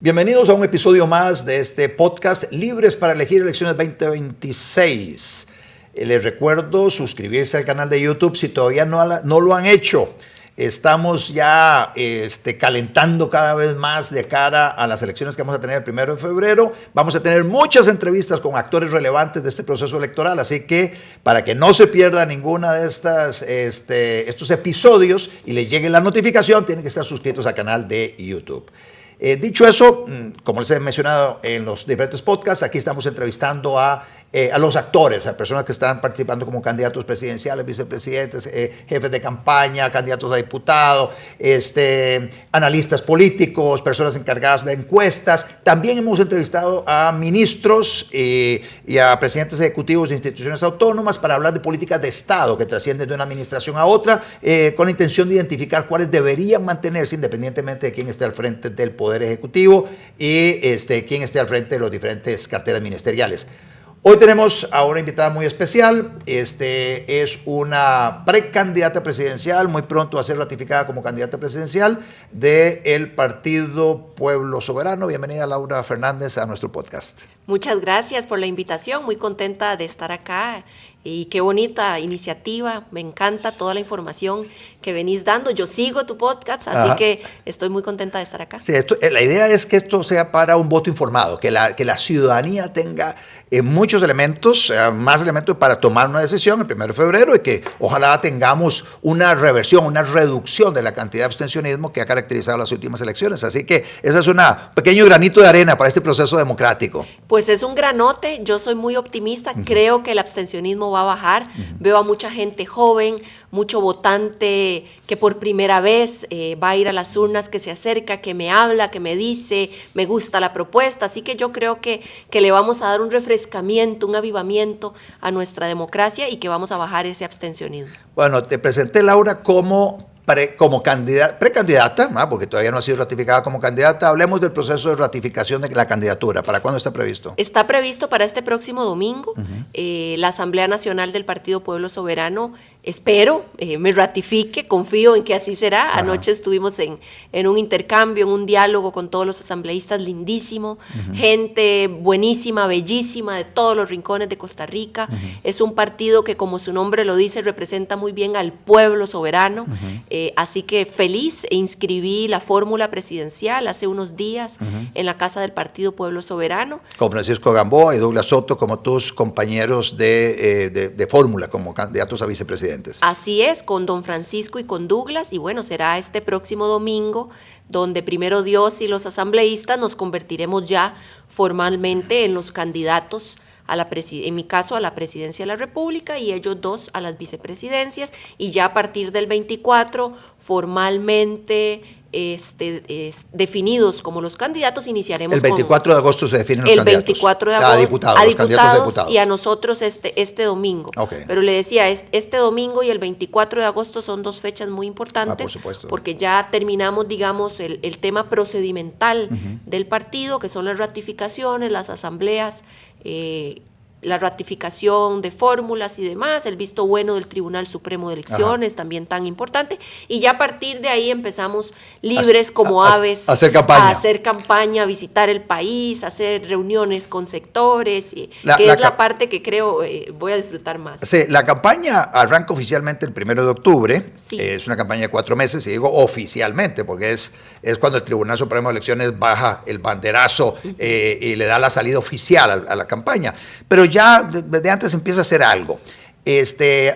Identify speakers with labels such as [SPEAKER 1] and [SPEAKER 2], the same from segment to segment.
[SPEAKER 1] Bienvenidos a un episodio más de este podcast Libres para elegir elecciones 2026. Les recuerdo suscribirse al canal de YouTube si todavía no lo han hecho. Estamos ya calentando cada vez más de cara a las elecciones que vamos a tener el 1 de febrero. Vamos a tener muchas entrevistas con actores relevantes de este proceso electoral, así que para que no se pierda ninguna de estos episodios y les llegue la notificación, tienen que estar suscritos al canal de YouTube. Dicho eso, como les he mencionado en los diferentes podcasts, aquí estamos entrevistando a los actores, a personas que están participando como candidatos presidenciales, vicepresidentes, jefes de campaña, candidatos a diputado, analistas políticos, personas encargadas de encuestas. También hemos entrevistado a ministros y a presidentes ejecutivos de instituciones autónomas para hablar de políticas de Estado que trascienden de una administración a otra, con la intención de identificar cuáles deberían mantenerse independientemente de quién esté al frente del Poder Ejecutivo y quién esté al frente de las diferentes carteras ministeriales. Hoy tenemos a una invitada muy especial. Es una precandidata presidencial, muy pronto va a ser ratificada como candidata presidencial del Partido Pueblo Soberano. Bienvenida, Laura Fernández, a nuestro podcast.
[SPEAKER 2] Muchas gracias por la invitación, muy contenta de estar acá y qué bonita iniciativa, me encanta toda la información que venís dando. Yo sigo tu podcast, así que estoy muy contenta de estar acá.
[SPEAKER 1] Sí, la idea es que esto sea para un voto informado, que la ciudadanía tenga muchos elementos, más elementos para tomar una decisión el 1 de febrero y que ojalá tengamos una reversión, una reducción de la cantidad de abstencionismo que ha caracterizado las últimas elecciones. Así que ese es un pequeño granito de arena para este proceso democrático.
[SPEAKER 2] Pues es un granote, yo soy muy optimista, creo que el abstencionismo va a bajar, veo a mucha gente joven, mucho votante que por primera vez va a ir a las urnas, que se acerca, que me habla, que me dice, me gusta la propuesta, así que yo creo que le vamos a dar un refrescamiento, un avivamiento a nuestra democracia y que vamos a bajar ese abstencionismo.
[SPEAKER 1] Bueno, te presenté, Laura, como precandidata, porque todavía no ha sido ratificada como candidata. Hablemos del proceso de ratificación de la candidatura. ¿Para cuándo está previsto?
[SPEAKER 2] Está previsto para este próximo domingo. La Asamblea Nacional del Partido Pueblo Soberano, espero, me ratifique, confío en que así será. Anoche estuvimos en un intercambio, en un diálogo con todos los asambleístas, lindísimo, gente buenísima, bellísima, de todos los rincones de Costa Rica. Es un partido que, como su nombre lo dice, representa muy bien al pueblo soberano. Así que feliz, inscribí la fórmula presidencial hace unos días en la Casa del Partido Pueblo Soberano.
[SPEAKER 1] Con Francisco Gamboa y Douglas Soto como tus compañeros de fórmula, como candidatos a vicepresidentes.
[SPEAKER 2] Así es, con don Francisco y con Douglas, y bueno, será este próximo domingo donde primero Dios y los asambleístas nos convertiremos ya formalmente en los candidatos en mi caso a la presidencia de la República y ellos dos a las vicepresidencias, y ya a partir del 24 formalmente definidos como los candidatos iniciaremos.
[SPEAKER 1] El 24 de agosto se definen los candidatos.
[SPEAKER 2] El 24 de agosto
[SPEAKER 1] a diputados
[SPEAKER 2] y a nosotros este domingo.
[SPEAKER 1] Okay.
[SPEAKER 2] Pero le decía, este domingo y el 24 de agosto son dos fechas muy importantes,
[SPEAKER 1] por supuesto,
[SPEAKER 2] porque ya terminamos, digamos, el tema procedimental del partido, que son las ratificaciones, las asambleas, la ratificación de fórmulas y demás, el visto bueno del Tribunal Supremo de Elecciones, también tan importante, y ya a partir de ahí empezamos libres como aves
[SPEAKER 1] a hacer campaña,
[SPEAKER 2] a visitar el país, a hacer reuniones con sectores, que es la parte que creo voy a disfrutar más.
[SPEAKER 1] Sí, la campaña arranca oficialmente el 1 de octubre,
[SPEAKER 2] sí.
[SPEAKER 1] Es una campaña de 4 meses, y digo oficialmente, porque es cuando el Tribunal Supremo de Elecciones baja el banderazo y le da la salida oficial a la campaña, pero ya desde antes empieza a hacer algo.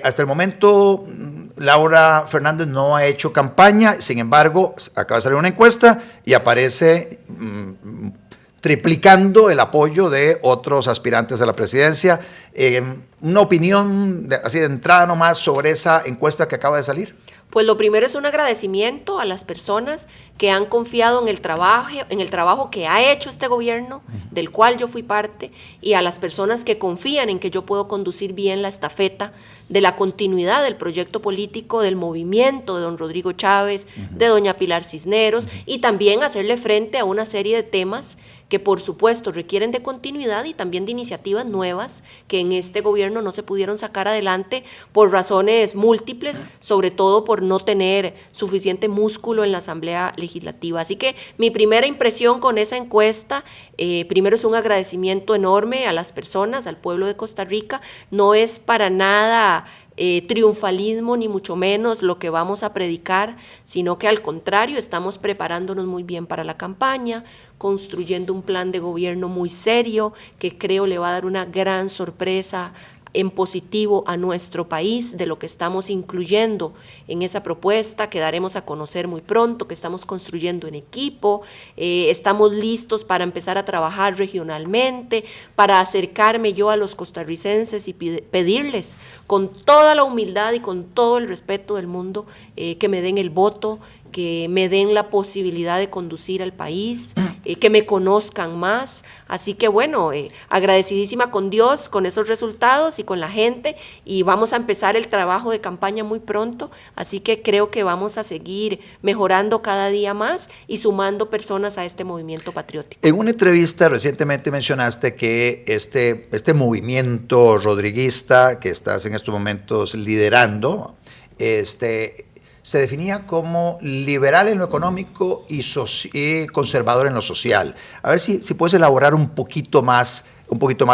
[SPEAKER 1] Hasta el momento, Laura Fernández no ha hecho campaña, sin embargo, acaba de salir una encuesta y aparece triplicando el apoyo de otros aspirantes a la presidencia. Una opinión así de entrada nomás sobre esa encuesta que acaba de salir.
[SPEAKER 2] Pues lo primero es un agradecimiento a las personas que han confiado en el trabajo que ha hecho este gobierno, del cual yo fui parte, y a las personas que confían en que yo puedo conducir bien la estafeta de la continuidad del proyecto político del movimiento de don Rodrigo Chávez, de doña Pilar Cisneros, y también hacerle frente a una serie de temas que por supuesto requieren de continuidad y también de iniciativas nuevas que en este gobierno no se pudieron sacar adelante por razones múltiples, sobre todo por no tener suficiente músculo en la Asamblea Legislativa. Así que mi primera impresión con esa encuesta, primero es un agradecimiento enorme a las personas, al pueblo de Costa Rica. No es para nada triunfalismo ni mucho menos lo que vamos a predicar, sino que al contrario, estamos preparándonos muy bien para la campaña, construyendo un plan de gobierno muy serio que creo le va a dar una gran sorpresa en positivo a nuestro país, de lo que estamos incluyendo en esa propuesta, que daremos a conocer muy pronto, que estamos construyendo en equipo, estamos listos para empezar a trabajar regionalmente, para acercarme yo a los costarricenses y pedirles con toda la humildad y con todo el respeto del mundo que me den el voto, que me den la posibilidad de conducir al país, que me conozcan más. Así que bueno, agradecidísima con Dios, con esos resultados y con la gente, y vamos a empezar el trabajo de campaña muy pronto, así que creo que vamos a seguir mejorando cada día más y sumando personas a este movimiento patriótico.
[SPEAKER 1] En una entrevista recientemente mencionaste que este movimiento rodriguista que estás en estos momentos liderando, se definía como liberal en lo económico y conservador en lo social. A ver si puedes elaborar un poquito más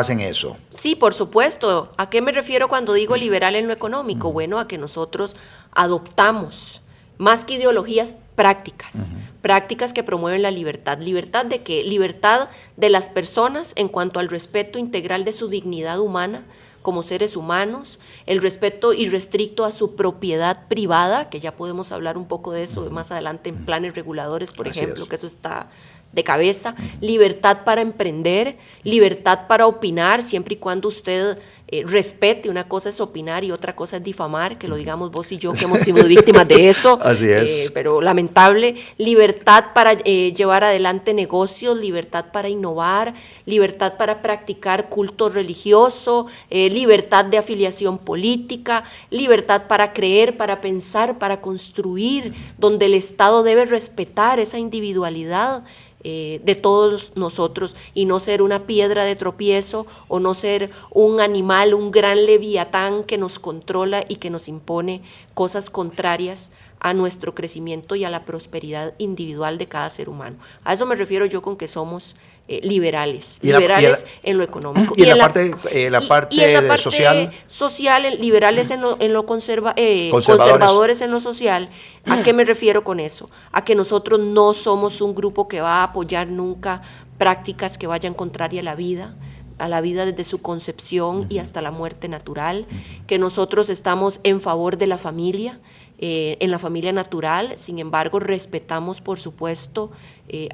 [SPEAKER 1] en eso.
[SPEAKER 2] Sí, por supuesto. ¿A qué me refiero cuando digo liberal en lo económico? Bueno, a que nosotros adoptamos, más que ideologías, prácticas. Prácticas que promueven la libertad. ¿Libertad de qué? Libertad de las personas en cuanto al respeto integral de su dignidad humana, como seres humanos, el respeto irrestricto a su propiedad privada, que ya podemos hablar un poco de eso más adelante en planes reguladores, por ejemplo, que eso está de cabeza, libertad para emprender, libertad para opinar, siempre y cuando usted respete. Una cosa es opinar y otra cosa es difamar, que lo digamos vos y yo, que hemos sido víctimas de eso.
[SPEAKER 1] Así es.
[SPEAKER 2] Pero lamentable. Libertad para llevar adelante negocios, libertad para innovar, libertad para practicar culto religioso, libertad de afiliación política, libertad para creer, para pensar, para construir, donde el Estado debe respetar esa individualidad de todos nosotros y no ser una piedra de tropiezo o no ser un animal, un gran leviatán que nos controla y que nos impone cosas contrarias a nuestro crecimiento y a la prosperidad individual de cada ser humano. A eso me refiero yo con que somos liberales, liberales en lo económico.
[SPEAKER 1] Y en la parte
[SPEAKER 2] social, liberales en lo conservadores en lo social. ¿A qué me refiero con eso? A que nosotros no somos un grupo que va a apoyar nunca prácticas que vayan contraria a la vida desde su concepción y hasta la muerte natural, que nosotros estamos en favor de la familia, en la familia natural. Sin embargo, respetamos, por supuesto,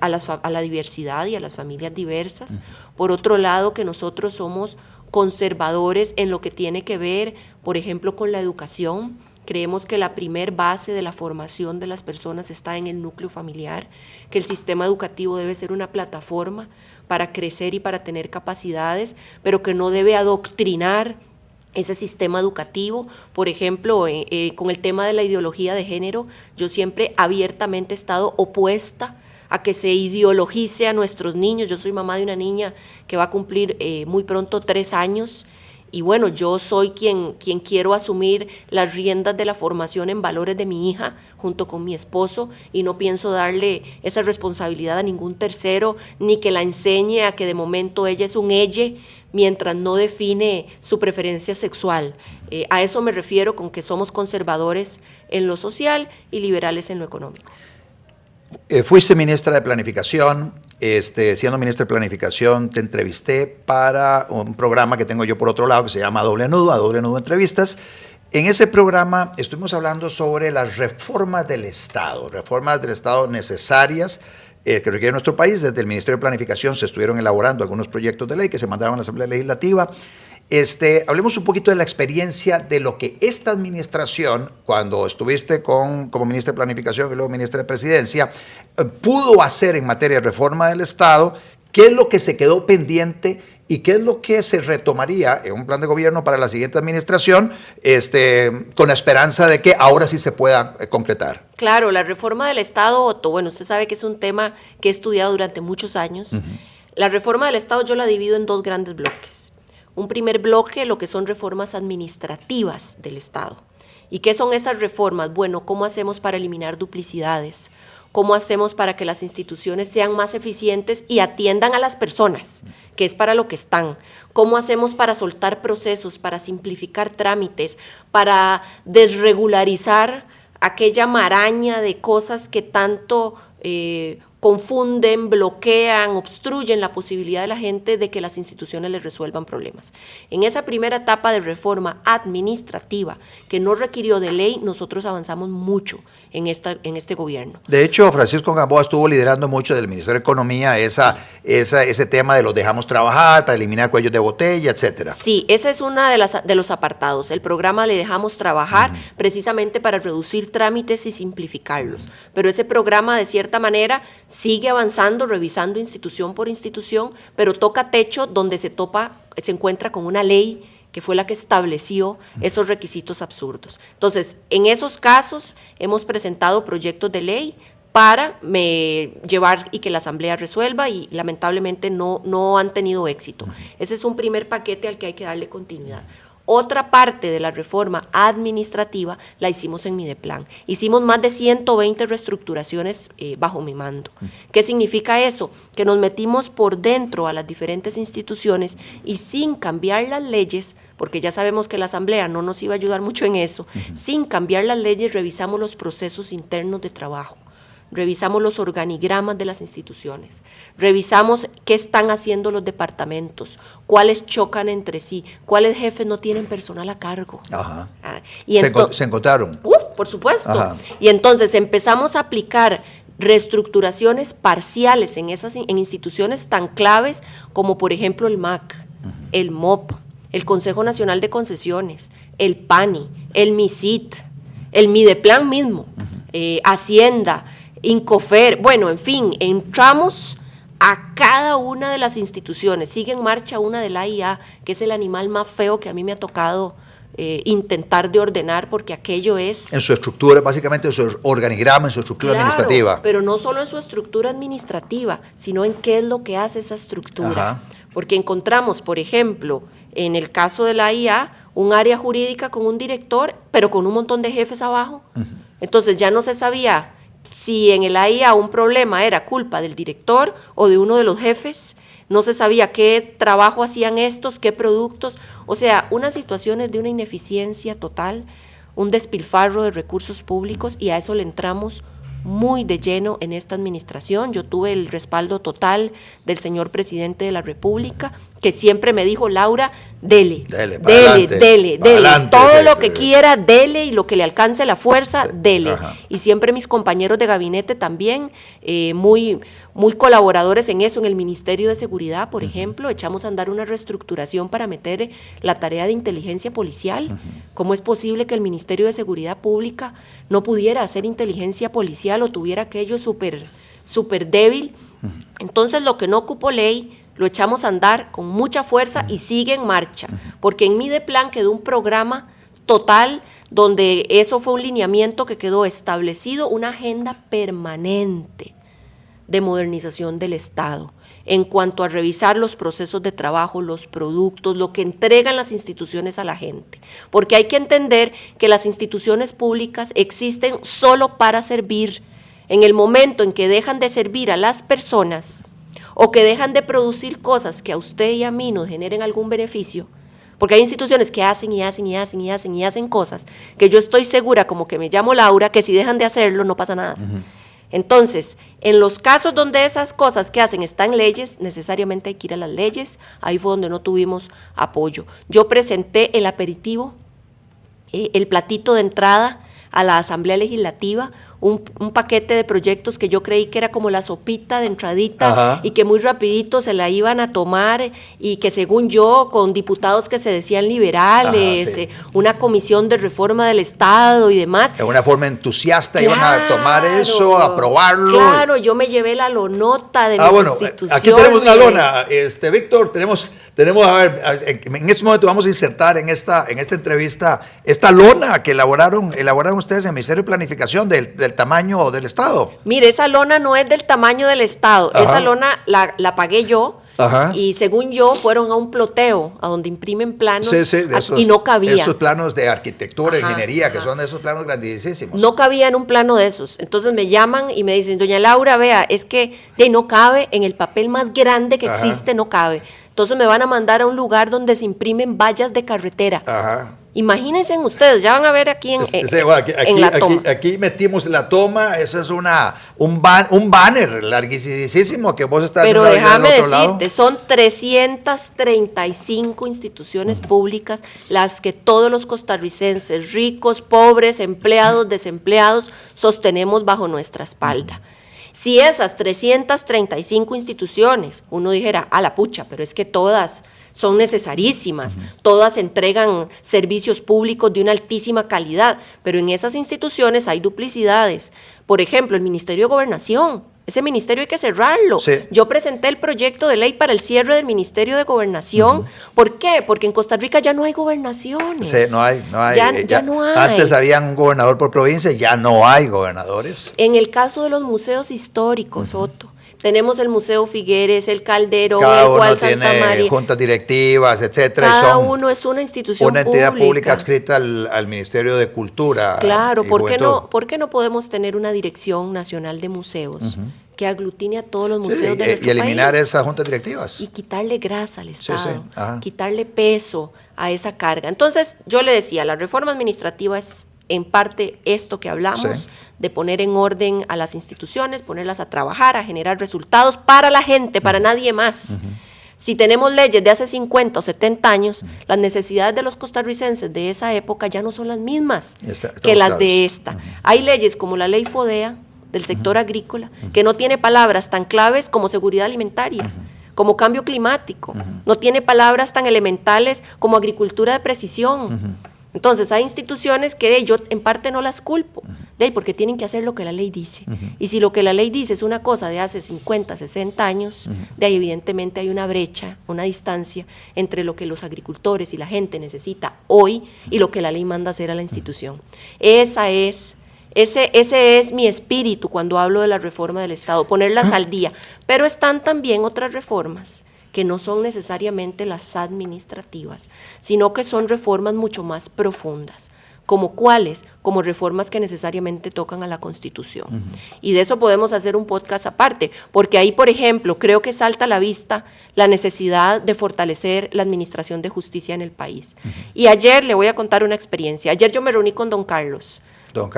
[SPEAKER 2] a la diversidad y a las familias diversas. Por otro lado, que nosotros somos conservadores en lo que tiene que ver, por ejemplo, con la educación. Creemos que la primer base de la formación de las personas está en el núcleo familiar, que el sistema educativo debe ser una plataforma para crecer y para tener capacidades, pero que no debe adoctrinar ese sistema educativo. Por ejemplo, con el tema de la ideología de género, yo siempre abiertamente he estado opuesta a que se ideologice a nuestros niños. Yo soy mamá de una niña que va a cumplir muy pronto 3 años, y bueno, yo soy quien quiero asumir las riendas de la formación en valores de mi hija junto con mi esposo, y no pienso darle esa responsabilidad a ningún tercero, ni que la enseñe a que de momento ella es un ella, mientras no define su preferencia sexual. A eso me refiero con que somos conservadores en lo social y liberales en lo económico.
[SPEAKER 1] Fuiste ministra de Planificación. Siendo ministra de Planificación, te entrevisté para un programa que tengo yo por otro lado que se llama Doble Nudo Entrevistas. En ese programa estuvimos hablando sobre las reformas del Estado necesarias que requiere nuestro país. Desde el Ministerio de Planificación se estuvieron elaborando algunos proyectos de ley que se mandaron a la Asamblea Legislativa. Hablemos un poquito de la experiencia de lo que esta administración, cuando estuviste como ministra de Planificación y luego ministra de Presidencia, pudo hacer en materia de reforma del Estado, ¿Qué es lo que se quedó pendiente y qué es lo que se retomaría en un plan de gobierno para la siguiente administración, con la esperanza de que ahora sí se pueda concretar?
[SPEAKER 2] Claro, la reforma del Estado, Otto, bueno, usted sabe que es un tema que he estudiado durante muchos años. La reforma del Estado yo la divido en dos grandes bloques. Un primer bloque, lo que son reformas administrativas del Estado. ¿Y qué son esas reformas? Bueno, ¿cómo hacemos para eliminar duplicidades? ¿Cómo hacemos para que las instituciones sean más eficientes y atiendan a las personas, que es para lo que están? ¿Cómo hacemos para soltar procesos, para simplificar trámites, para desregularizar aquella maraña de cosas que tanto confunden, bloquean, obstruyen la posibilidad de la gente de que las instituciones les resuelvan problemas? En esa primera etapa de reforma administrativa, que no requirió de ley, nosotros avanzamos mucho en este gobierno.
[SPEAKER 1] De hecho, Francisco Gamboa estuvo liderando mucho del Ministerio de Economía ese tema de los dejamos trabajar para eliminar cuellos de botella, etcétera.
[SPEAKER 2] Sí, ese es uno de los apartados. El programa Le Dejamos Trabajar, precisamente para reducir trámites y simplificarlos. Pero ese programa, de cierta manera, sigue avanzando, revisando institución por institución, pero toca techo donde se encuentra con una ley que fue la que estableció esos requisitos absurdos. Entonces, en esos casos hemos presentado proyectos de ley para llevar y que la Asamblea resuelva, y lamentablemente no han tenido éxito. Ese es un primer paquete al que hay que darle continuidad. Otra parte de la reforma administrativa la hicimos en Mideplan. Hicimos más de 120 reestructuraciones bajo mi mando. ¿Qué significa eso? Que nos metimos por dentro a las diferentes instituciones y sin cambiar las leyes, porque ya sabemos que la Asamblea no nos iba a ayudar mucho en eso, sin cambiar las leyes revisamos los procesos internos de trabajo. Revisamos los organigramas de las instituciones, revisamos qué están haciendo los departamentos, cuáles chocan entre sí, cuáles jefes no tienen personal a cargo.
[SPEAKER 1] Ajá.
[SPEAKER 2] Y
[SPEAKER 1] ¿Se encontraron?
[SPEAKER 2] Por supuesto.
[SPEAKER 1] Ajá.
[SPEAKER 2] Y entonces empezamos a aplicar reestructuraciones parciales en instituciones tan claves como por ejemplo el MAC, el MOP, el Consejo Nacional de Concesiones, el PANI, el MISIT, el Mideplan mismo, Hacienda, Incofer, bueno, en fin, entramos a cada una de las instituciones. Sigue en marcha una de la AIA, que es el animal más feo que a mí me ha tocado intentar de ordenar, porque aquello es...
[SPEAKER 1] En su estructura, básicamente en su organigrama, en su estructura administrativa.
[SPEAKER 2] Pero no solo en su estructura administrativa, sino en qué es lo que hace esa estructura.
[SPEAKER 1] Ajá.
[SPEAKER 2] Porque encontramos, por ejemplo, en el caso de la AIA, un área jurídica con un director, pero con un montón de jefes abajo. Entonces ya no se sabía si en el AIA un problema era culpa del director o de uno de los jefes, no se sabía qué trabajo hacían estos, qué productos, o sea, unas situaciones de una ineficiencia total, un despilfarro de recursos públicos, y a eso le entramos muy de lleno en esta administración. Yo tuve el respaldo total del señor presidente de la República, que siempre me dijo: Laura, dele, todo lo que quiera, dele, y lo que le alcance la fuerza, dele. Ajá. Y siempre mis compañeros de gabinete también, muy colaboradores en eso. En el Ministerio de Seguridad, por ejemplo, echamos a andar una reestructuración para meter la tarea de inteligencia policial. ¿Cómo es posible que el Ministerio de Seguridad Pública no pudiera hacer inteligencia policial o tuviera aquello súper débil? Entonces, lo que no ocupó ley, lo echamos a andar con mucha fuerza y sigue en marcha, porque en Mideplan quedó un programa total donde eso fue un lineamiento que quedó establecido, una agenda permanente de modernización del Estado en cuanto a revisar los procesos de trabajo, los productos, lo que entregan las instituciones a la gente. Porque hay que entender que las instituciones públicas existen solo para servir. En el momento en que dejan de servir a las personas o que dejan de producir cosas que a usted y a mí nos generen algún beneficio, porque hay instituciones que hacen cosas que yo estoy segura, como que me llamo Laura, que si dejan de hacerlo no pasa nada. Entonces, en los casos donde esas cosas que hacen están en leyes, necesariamente hay que ir a las leyes. Ahí fue donde no tuvimos apoyo. Yo presenté el aperitivo, el platito de entrada a la Asamblea Legislativa, un paquete de proyectos que yo creí que era como la sopita de entradita. Ajá. Y que muy rapidito se la iban a tomar y que según yo, con diputados que se decían liberales, ajá, sí, una comisión de reforma del Estado y demás.
[SPEAKER 1] De una forma entusiasta, claro, iban a tomar eso, a aprobarlo.
[SPEAKER 2] Claro, yo me llevé la lonota de mis instituciones.
[SPEAKER 1] Aquí tenemos una lona, Víctor, tenemos, a ver, en este momento vamos a insertar en esta entrevista esta lona que elaboraron ustedes en el Ministerio de Planificación del tamaño del Estado.
[SPEAKER 2] Mire, esa lona no es del tamaño del Estado, ajá, esa lona la pagué yo. Ajá. Y según yo fueron a un ploteo a donde imprimen planos, sí, sí, y no cabía.
[SPEAKER 1] Esos planos de arquitectura, ajá, ingeniería, ajá, que son esos planos grandísimos.
[SPEAKER 2] No cabía en un plano de esos. Entonces me llaman y me dicen, doña Laura, vea, es que no cabe en el papel más grande que existe, no cabe. Entonces me van a mandar a un lugar donde se imprimen vallas de carretera. Ajá. Imagínense ustedes, ya van a ver aquí en la toma.
[SPEAKER 1] Aquí metimos la toma, eso es un banner larguísimo que vos estás
[SPEAKER 2] viendo. Pero déjame decirte, son 335 instituciones públicas las que todos los costarricenses, ricos, pobres, empleados, desempleados, sostenemos bajo nuestra espalda. Si esas 335 instituciones, uno dijera, a la pucha, pero es que todas son necesarísimas, todas entregan servicios públicos de una altísima calidad, pero en esas instituciones hay duplicidades. Por ejemplo, el Ministerio de Gobernación, ese ministerio hay que cerrarlo. Sí. Yo presenté el proyecto de ley para el cierre del Ministerio de Gobernación. ¿Por qué? Porque en Costa Rica ya no hay gobernaciones.
[SPEAKER 1] Sí, no hay.
[SPEAKER 2] Ya no hay.
[SPEAKER 1] Antes había un gobernador por provincia, ya no hay gobernadores.
[SPEAKER 2] En el caso de los museos históricos, Otto, tenemos el Museo Figueres, el Calderón,
[SPEAKER 1] cada
[SPEAKER 2] el cual
[SPEAKER 1] Santa
[SPEAKER 2] María.
[SPEAKER 1] Tiene juntas directivas, etcétera.
[SPEAKER 2] Cada uno es una institución
[SPEAKER 1] una entidad pública adscrita al Ministerio de Cultura.
[SPEAKER 2] Claro, ¿por qué no podemos tener una Dirección Nacional de Museos que aglutine a todos los museos de nuestro
[SPEAKER 1] y eliminar
[SPEAKER 2] país?
[SPEAKER 1] Esas juntas directivas.
[SPEAKER 2] Y quitarle grasa al Estado, quitarle peso a esa carga. Entonces, yo le decía, la reforma administrativa es en parte esto que hablamos, de poner en orden a las instituciones, ponerlas a trabajar, a generar resultados para la gente, para nadie más. Si tenemos leyes de hace 50 o 70 años, las necesidades de los costarricenses de esa época ya no son las mismas que las de esta. Hay leyes como la ley FODEA del sector agrícola, que no tiene palabras tan claves como seguridad alimentaria, como cambio climático, no tiene palabras tan elementales como agricultura de precisión. Entonces, hay instituciones que yo en parte no las culpo, porque tienen que hacer lo que la ley dice. Y si lo que la ley dice es una cosa de hace 50, 60 años, de ahí evidentemente hay una brecha, una distancia entre lo que los agricultores y la gente necesita hoy y lo que la ley manda hacer a la institución. Ese es mi espíritu cuando hablo de la reforma del Estado, ponerlas al día. Pero están también otras reformas que no son necesariamente las administrativas, sino que son reformas mucho más profundas. ¿Como cuáles? Como reformas que necesariamente tocan a la Constitución. Y de eso podemos hacer un podcast aparte, porque ahí, por ejemplo, creo que salta a la vista la necesidad de fortalecer la administración de justicia en el país. Y ayer le voy a contar una experiencia. Ayer yo me reuní con don Carlos.
[SPEAKER 1] Don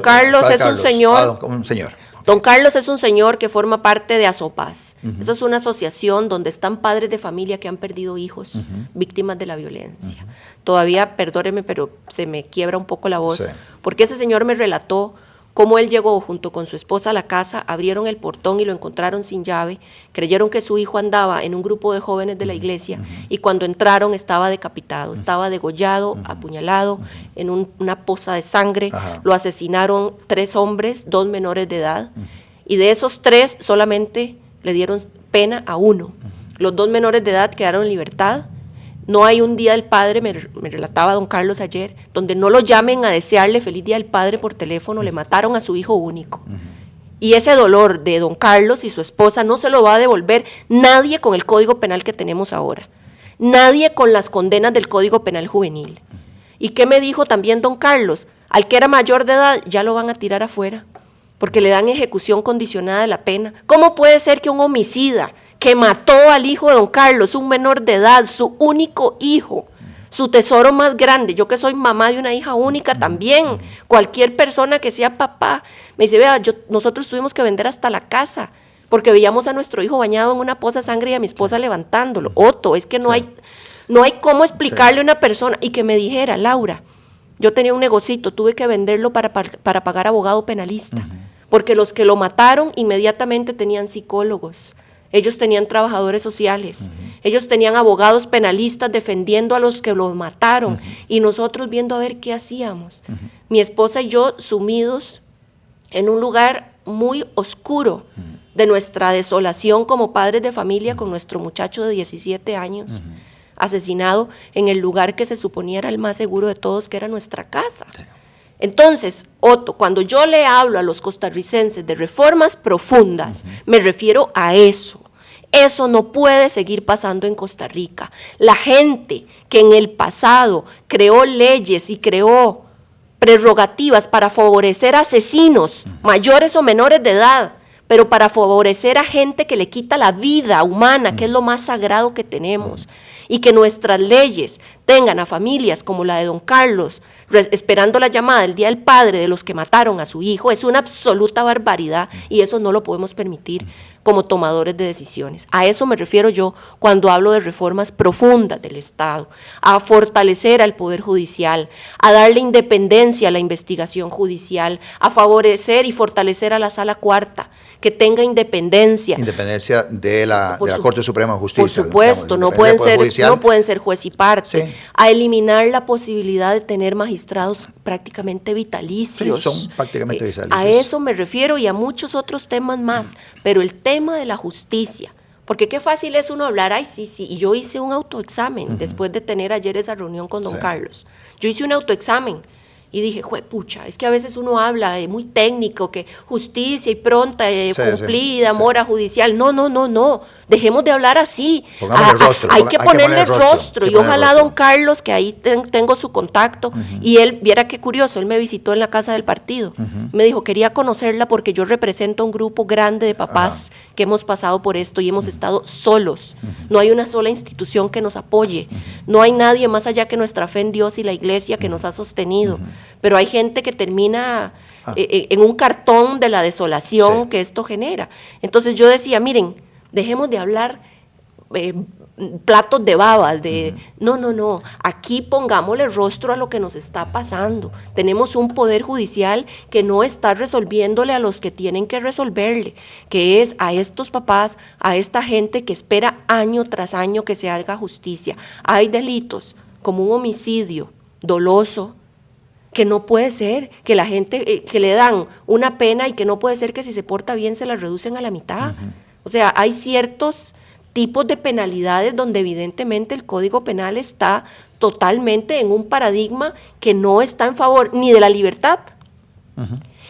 [SPEAKER 1] Carlos
[SPEAKER 2] es un señor.
[SPEAKER 1] Un señor.
[SPEAKER 2] Don Carlos es un señor que forma parte de Asopaz. Eso es una asociación donde están padres de familia que han perdido hijos víctimas de la violencia. Todavía, perdóneme, pero se me quiebra un poco la voz, porque ese señor me relató cómo él llegó junto con su esposa a la casa, abrieron el portón y lo encontraron sin llave, creyeron que su hijo andaba en un grupo de jóvenes de la iglesia y cuando entraron estaba decapitado, estaba degollado, apuñalado en una poza de sangre, lo asesinaron 3 hombres, 2 menores de edad y de esos 3 solamente le dieron pena a 1. Los 2 menores de edad quedaron en libertad. No hay un Día del Padre, me relataba don Carlos ayer, donde no lo llamen a desearle feliz Día del Padre por teléfono, le mataron a su hijo único. Y ese dolor de don Carlos y su esposa no se lo va a devolver nadie con el Código Penal que tenemos ahora, nadie con las condenas del Código Penal Juvenil. ¿Y qué me dijo también don Carlos? Al que era mayor de edad ya lo van a tirar afuera, porque le dan ejecución condicionada de la pena. ¿Cómo puede ser que un homicida que mató al hijo de don Carlos, un menor de edad, su único hijo, su tesoro más grande, yo que soy mamá de una hija única también, cualquier persona que sea papá, me dice, vea, nosotros tuvimos que vender hasta la casa, porque veíamos a nuestro hijo bañado en una poza de sangre y a mi esposa levantándolo. Otto, es que no hay cómo explicarle a una persona, y que me dijera, Laura, Yo tenía un negocito, tuve que venderlo para pagar abogado penalista, porque los que lo mataron inmediatamente tenían psicólogos, ellos tenían trabajadores sociales, ellos tenían abogados penalistas defendiendo a los que los mataron, y nosotros viendo a ver qué hacíamos. Mi esposa y yo sumidos en un lugar muy oscuro de nuestra desolación como padres de familia, con nuestro muchacho de 17 años, asesinado en el lugar que se suponía era el más seguro de todos, que era nuestra casa. Sí. Entonces, Otto, cuando yo le hablo a los costarricenses de reformas profundas, me refiero a eso. Eso no puede seguir pasando en Costa Rica. La gente que en el pasado creó leyes y creó prerrogativas para favorecer asesinos, mayores o menores de edad, pero para favorecer a gente que le quita la vida humana, que es lo más sagrado que tenemos, y que nuestras leyes tengan a familias como la de don Carlos, esperando la llamada del Día del Padre de los que mataron a su hijo, es una absoluta barbaridad, y eso no lo podemos permitir como tomadores de decisiones. A eso me refiero yo cuando hablo de reformas profundas del Estado, a fortalecer al Poder Judicial, a darle independencia a la investigación judicial, a favorecer y fortalecer a la Sala Cuarta, que tenga independencia.
[SPEAKER 1] Independencia de la Corte Suprema de Justicia.
[SPEAKER 2] Por supuesto, digamos, no pueden ser juez y parte. Sí. A eliminar la posibilidad de tener magistrados prácticamente vitalicios.
[SPEAKER 1] Sí, son prácticamente vitalicios.
[SPEAKER 2] A eso me refiero y a muchos otros temas más, pero el tema de la justicia, porque qué fácil es uno hablar, ay, sí, y yo hice un autoexamen después de tener ayer esa reunión con don Carlos. Yo hice un autoexamen. Y dije, juepucha, es que a veces uno habla de muy técnico, que justicia y pronta, cumplida, mora judicial. No, dejemos de hablar así. Hay que ponerle rostro. Y ojalá don Carlos, que ahí tengo su contacto, y él, viera qué curioso, él me visitó en la casa del partido. Me dijo, quería conocerla porque yo represento a un grupo grande de papás que hemos pasado por esto y hemos estado solos. No hay una sola institución que nos apoye. No hay nadie más allá que nuestra fe en Dios y la iglesia que nos ha sostenido. Pero hay gente que termina en un cartón de la desolación que esto genera. Entonces yo decía, miren, dejemos de hablar platos de babas, no, aquí pongámosle rostro a lo que nos está pasando. Tenemos un poder judicial que no está resolviéndole a los que tienen que resolverle, que es a estos papás, a esta gente que espera año tras año que se haga justicia. Hay delitos como un homicidio doloso, que no puede ser, que la gente, que le dan una pena y que no puede ser que si se porta bien se la reducen a la mitad. O sea, hay ciertos tipos de penalidades donde evidentemente el Código Penal está totalmente en un paradigma que no está en favor ni de la libertad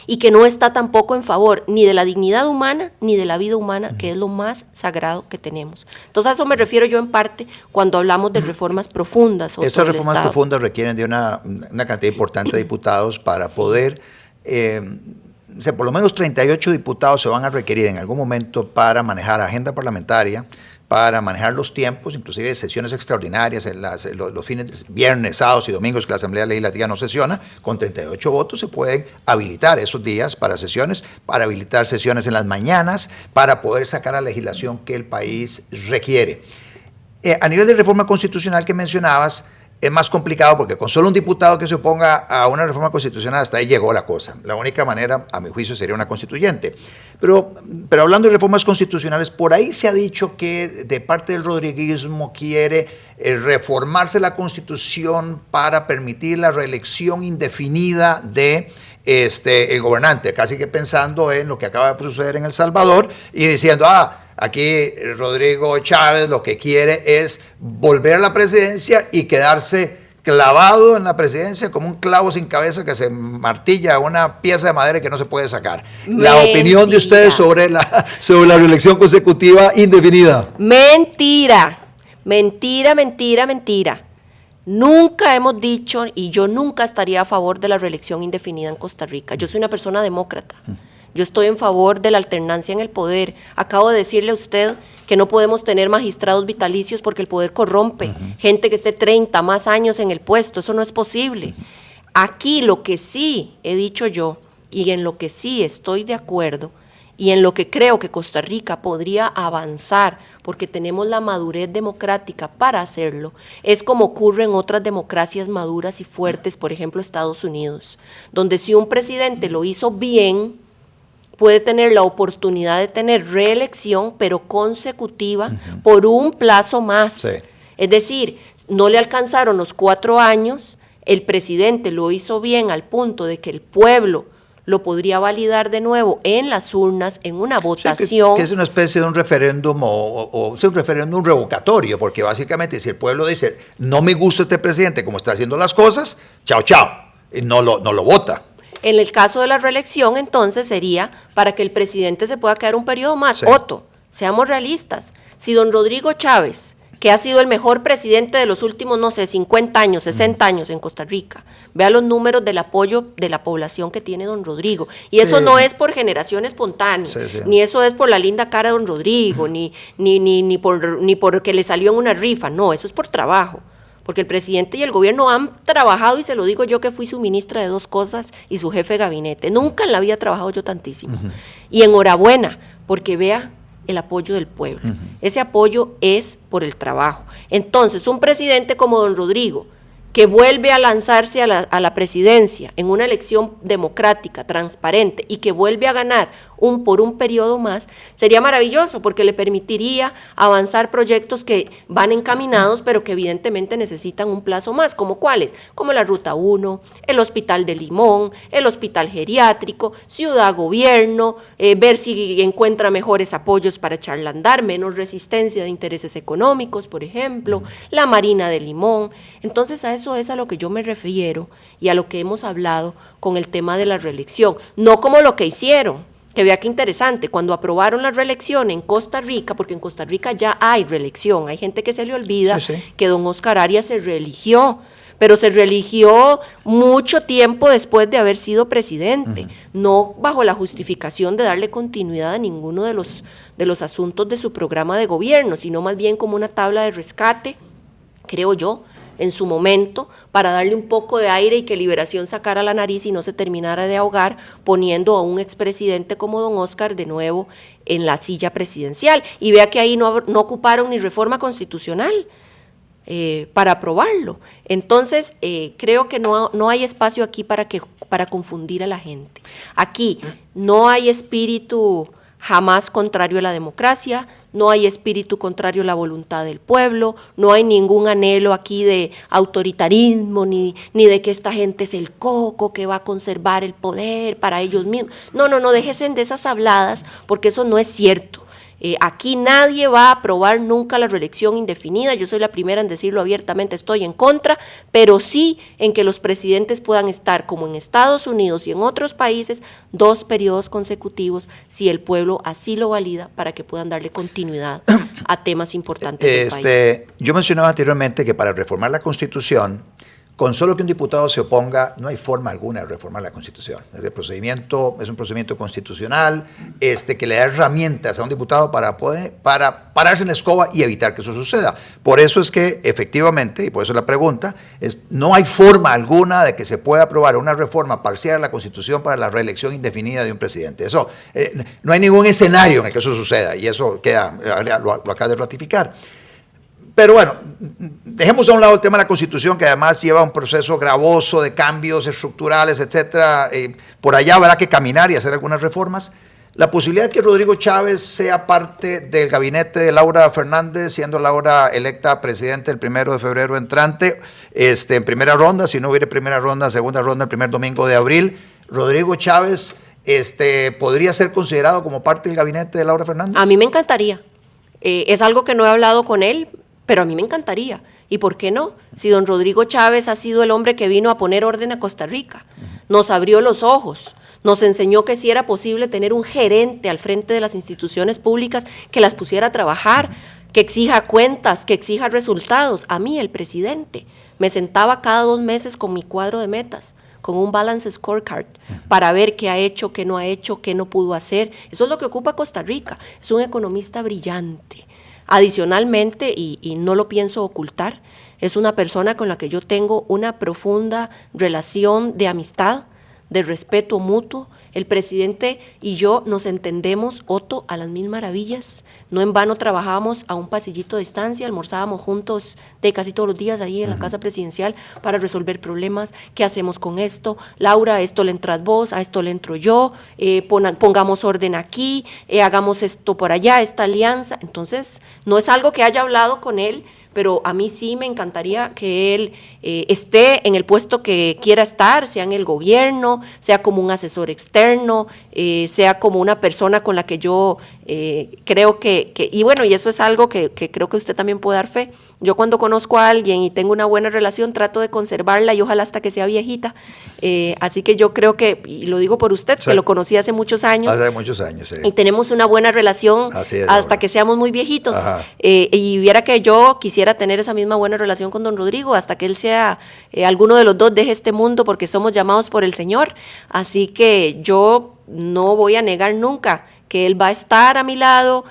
[SPEAKER 2] y que no está tampoco en favor ni de la dignidad humana ni de la vida humana, que es lo más sagrado que tenemos. Entonces a eso me refiero yo en parte cuando hablamos de reformas profundas.
[SPEAKER 1] Esas reformas profundas requieren de una cantidad importante de diputados para poder... por lo menos 38 diputados se van a requerir en algún momento para manejar agenda parlamentaria, para manejar los tiempos, inclusive sesiones extraordinarias en los fines, viernes, sábados y domingos que la Asamblea Legislativa no sesiona. Con 38 votos se pueden habilitar esos días para sesiones, para habilitar sesiones en las mañanas, para poder sacar la legislación que el país requiere. A nivel de reforma constitucional que mencionabas, es más complicado porque con solo un diputado que se oponga a una reforma constitucional, hasta ahí llegó la cosa. La única manera, a mi juicio, sería una constituyente. Pero hablando de reformas constitucionales, por ahí se ha dicho que de parte del rodriguismo quiere reformarse la Constitución para permitir la reelección indefinida de el gobernante, casi que pensando en lo que acaba de suceder en El Salvador y diciendo, aquí Rodrigo Chávez lo que quiere es volver a la presidencia y quedarse clavado en la presidencia como un clavo sin cabeza que se martilla a una pieza de madera que no se puede sacar.
[SPEAKER 2] Mentira.
[SPEAKER 1] La opinión de ustedes sobre la reelección consecutiva indefinida.
[SPEAKER 2] Mentira. Nunca hemos dicho, y yo nunca estaría a favor de la reelección indefinida en Costa Rica. Yo soy una persona demócrata. Yo estoy en favor de la alternancia en el poder. Acabo de decirle a usted que no podemos tener magistrados vitalicios porque el poder corrompe. Gente que esté 30 más años en el puesto, eso no es posible. Aquí lo que sí he dicho yo, y en lo que sí estoy de acuerdo, y en lo que creo que Costa Rica podría avanzar, porque tenemos la madurez democrática para hacerlo, es como ocurre en otras democracias maduras y fuertes, por ejemplo Estados Unidos, donde si un presidente lo hizo bien, puede tener la oportunidad de tener reelección, pero consecutiva, por un plazo más. Sí. Es decir, no le alcanzaron los 4 años, el presidente lo hizo bien al punto de que el pueblo lo podría validar de nuevo en las urnas, en una votación.
[SPEAKER 1] Que es una especie de un referéndum o es un referéndum revocatorio, porque básicamente si el pueblo dice, no me gusta este presidente como está haciendo las cosas, chao, chao, y no lo vota.
[SPEAKER 2] En el caso de la reelección, entonces, sería para que el presidente se pueda quedar un periodo más. Sí. Otto, seamos realistas. Si don Rodrigo Chávez, que ha sido el mejor presidente de los últimos, 50 años, 60 años en Costa Rica, vea los números del apoyo de la población que tiene don Rodrigo. Y eso no es por generación espontánea, ni eso es por la linda cara de don Rodrigo, ni porque le salió en una rifa, no, eso es por trabajo. Porque el presidente y el gobierno han trabajado, y se lo digo yo que fui su ministra de 2 cosas y su jefe de gabinete. Nunca en la vida he trabajado yo tantísimo. Y enhorabuena, porque vea el apoyo del pueblo. Ese apoyo es por el trabajo. Entonces, un presidente como don Rodrigo, que vuelve a lanzarse a la presidencia en una elección democrática, transparente, y que vuelve a ganar por un periodo más, sería maravilloso, porque le permitiría avanzar proyectos que van encaminados, pero que evidentemente necesitan un plazo más, ¿como cuáles? Como la Ruta 1, el Hospital de Limón, el Hospital Geriátrico, Ciudad Gobierno, ver si encuentra mejores apoyos para echarla a andar, menos resistencia de intereses económicos, por ejemplo, la Marina de Limón. Entonces, a eso es a lo que yo me refiero y a lo que hemos hablado con el tema de la reelección, no como lo que hicieron. Que vea qué interesante, cuando aprobaron la reelección en Costa Rica, porque en Costa Rica ya hay reelección, hay gente que se le olvida que don Oscar Arias se reeligió, pero se reeligió mucho tiempo después de haber sido presidente, no bajo la justificación de darle continuidad a ninguno de los asuntos de su programa de gobierno, sino más bien como una tabla de rescate, creo yo, en su momento, para darle un poco de aire y que Liberación sacara la nariz y no se terminara de ahogar, poniendo a un expresidente como don Oscar de nuevo en la silla presidencial. Y vea que ahí no ocuparon ni reforma constitucional para aprobarlo. Entonces, creo que no hay espacio aquí para confundir a la gente. Aquí no hay espíritu jamás contrario a la democracia, no hay espíritu contrario a la voluntad del pueblo, no hay ningún anhelo aquí de autoritarismo, ni de que esta gente es el coco que va a conservar el poder para ellos mismos. No, déjense de esas habladas, porque eso no es cierto. Aquí nadie va a aprobar nunca la reelección indefinida, yo soy la primera en decirlo abiertamente, estoy en contra, pero sí en que los presidentes puedan estar, como en Estados Unidos y en otros países, 2 periodos consecutivos, si el pueblo así lo valida, para que puedan darle continuidad a temas importantes del país.
[SPEAKER 1] Yo mencionaba anteriormente que para reformar la Constitución, con solo que un diputado se oponga, no hay forma alguna de reformar la Constitución. El procedimiento es un procedimiento constitucional que le da herramientas a un diputado para pararse en la escoba y evitar que eso suceda. Por eso es que, efectivamente, y por eso la pregunta, no hay forma alguna de que se pueda aprobar una reforma parcial a la Constitución para la reelección indefinida de un presidente. Eso, no hay ningún escenario en el que eso suceda, y eso lo acaba de ratificar. Pero bueno, dejemos a un lado el tema de la Constitución, que además lleva un proceso gravoso de cambios estructurales, etcétera. Por allá habrá que caminar y hacer algunas reformas. La posibilidad de que Rodrigo Chávez sea parte del gabinete de Laura Fernández, siendo Laura electa presidente el 1 de febrero entrante, en primera ronda, si no hubiera primera ronda, segunda ronda, el primer domingo de abril, Rodrigo Chávez podría ser considerado como parte del gabinete de Laura Fernández.
[SPEAKER 2] A mí me encantaría. Es algo que no he hablado con él, pero a mí me encantaría. ¿Y por qué no? Si don Rodrigo Chávez ha sido el hombre que vino a poner orden a Costa Rica, nos abrió los ojos, nos enseñó que sí era posible tener un gerente al frente de las instituciones públicas que las pusiera a trabajar, que exija cuentas, que exija resultados. A mí, el presidente, me sentaba cada 2 meses con mi cuadro de metas, con un balance scorecard, para ver qué ha hecho, qué no pudo hacer. Eso es lo que ocupa Costa Rica. Es un economista brillante. Adicionalmente, y no lo pienso ocultar, es una persona con la que yo tengo una profunda relación de amistad, de respeto mutuo, El presidente y yo nos entendemos, Otto, a las mil maravillas. No en vano trabajábamos a un pasillito de distancia, almorzábamos juntos de casi todos los días ahí en la casa presidencial para resolver problemas. ¿Qué hacemos con esto? Laura, a esto le entras vos, a esto le entro yo, pongamos orden aquí, hagamos esto por allá, esta alianza. Entonces, no es algo que haya hablado con él, pero a mí sí me encantaría que él esté en el puesto que quiera estar, sea en el gobierno, sea como un asesor externo, sea como una persona con la que yo creo y bueno, y eso es algo que creo que usted también puede dar fe. Yo cuando conozco a alguien y tengo una buena relación, trato de conservarla y ojalá hasta que sea viejita. Así que yo creo que, y lo digo por usted, sí, que lo conocí hace muchos años.
[SPEAKER 1] Hace muchos años, sí.
[SPEAKER 2] Y tenemos una buena relación hasta que seamos muy viejitos. Y viera que yo quisiera tener esa misma buena relación con don Rodrigo hasta que él sea, alguno de los dos deje este mundo porque somos llamados por el Señor. Así que yo no voy a negar nunca que él va a estar a mi lado,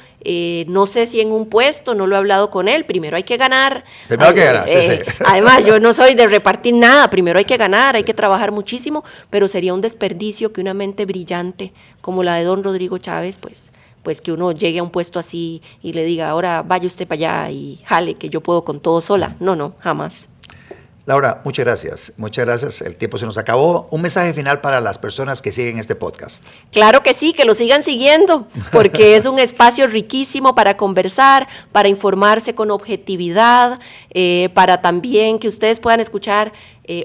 [SPEAKER 2] no sé si en un puesto, no lo he hablado con él, primero hay que ganar.
[SPEAKER 1] Primero hay que ganar, sí.
[SPEAKER 2] Además, yo no soy de repartir nada, primero hay que ganar, hay que trabajar muchísimo, pero sería un desperdicio que una mente brillante como la de don Rodrigo Chávez, pues que uno llegue a un puesto así y le diga, ahora vaya usted para allá y jale, que yo puedo con todo sola. No, jamás.
[SPEAKER 1] Laura, muchas gracias, el tiempo se nos acabó. Un mensaje final para las personas que siguen este podcast.
[SPEAKER 2] Claro que sí, que lo sigan siguiendo, porque es un espacio riquísimo para conversar, para informarse con objetividad, para también que ustedes puedan escuchar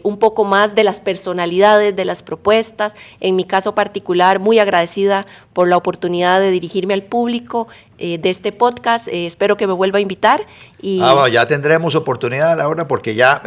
[SPEAKER 2] un poco más de las personalidades, de las propuestas. En mi caso particular, muy agradecida por la oportunidad de dirigirme al público de este podcast. Espero que me vuelva a invitar.
[SPEAKER 1] Bueno, ya tendremos oportunidad, Laura, porque ya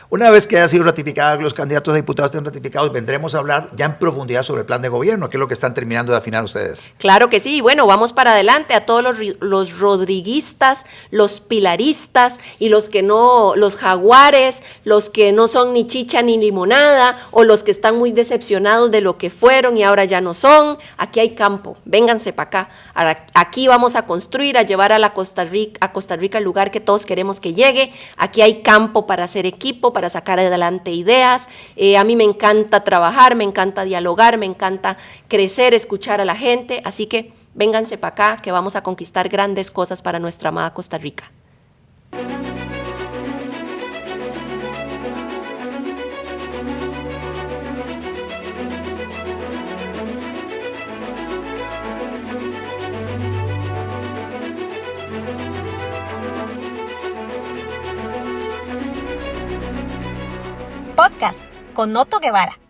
[SPEAKER 1] una vez que haya sido ratificada, los candidatos a diputados estén ratificados, vendremos a hablar ya en profundidad sobre el plan de gobierno, que es lo que están terminando de afinar ustedes.
[SPEAKER 2] Claro que sí. Bueno, vamos para adelante a todos los rodriguistas, los pilaristas y los que no, los jaguares, los que no son ni chicha ni limonada, o los que están muy decepcionados de lo que fueron y ahora ya no son. Aquí hay campo, vénganse para acá. Aquí vamos a construir, a llevar a Costa Rica al lugar que todos queremos que llegue. Aquí hay campo para hacer equipo, para sacar adelante ideas. A mí me encanta trabajar, me encanta dialogar, me encanta crecer, escuchar a la gente. Así que vénganse para acá, que vamos a conquistar grandes cosas para nuestra amada Costa Rica.
[SPEAKER 3] Podcast con Otto Guevara.